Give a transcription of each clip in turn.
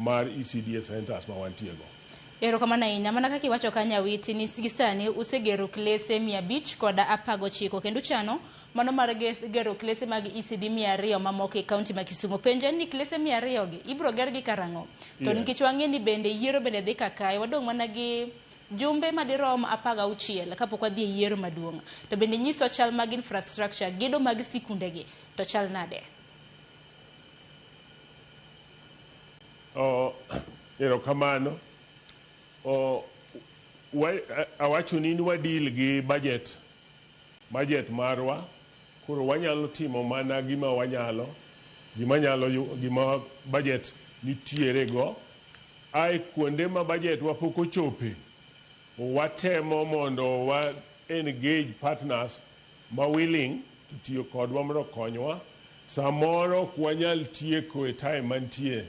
mar ECD centers ma wantiego. Erokamano ahinya. Mana kaka iwacho kanyo Awiti ni gisani usegero klese 500 koda 19 kendo chano mano mar gero klese mag ECD 200 mamoko e kaunti ma Kisumu. Penjo ni klese 200 gi ibro gergi karang'o? To nikech wang'e ni bende yiero bende dhi kakae, wadong' mana gi jumbe madirom 16 kapok wadhi e yiero maduong'. To bende nyiso chal mag infrastructure gedo mag sikunde gi to chal nade? Erokamano. Awacho ni wadil gi budget marwa, koro wanyalo timo mana gima budget nitiere go. Ai kuonde ma budget wa pok ochope, watemo mondo wa engage partners ma willing to tiyo kodwa mondo konywa. Samoro kwanyal tieko e time mantie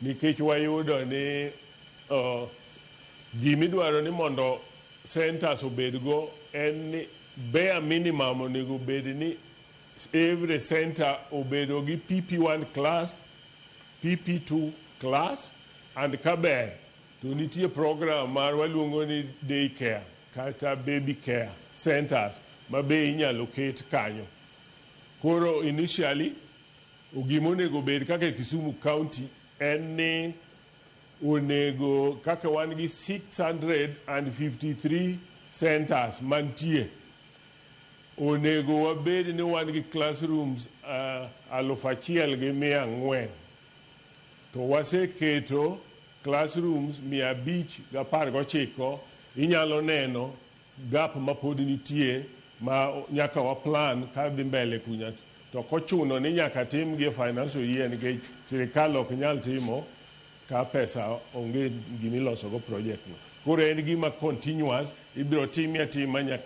nikech wayudo ni gimidwaro ni mondo centers obedgo en ni bare minimum onego bed ni every center obedo gi PP1 class, PP2 class, and kaber to nitie program mar waluongo ni day care kata baby care centers ma be inyalo ket kanyo. Koro initially gima onego bed kaka Kisumu County en ni onego kaka wan gi 653 centers mantie, onego wabed ni wan gi classrooms 1,400 to waseketo classrooms 519. Inyalo neno gap ma pod nitie ma nyaka wa plan ka dhi mbele kunya, to kochuno ni nyaka tim gi financial year nikech sirikal ok nyal timo ka pesa onge gimiloso go project no. Koro en gima continuous, ibiro timia nyaka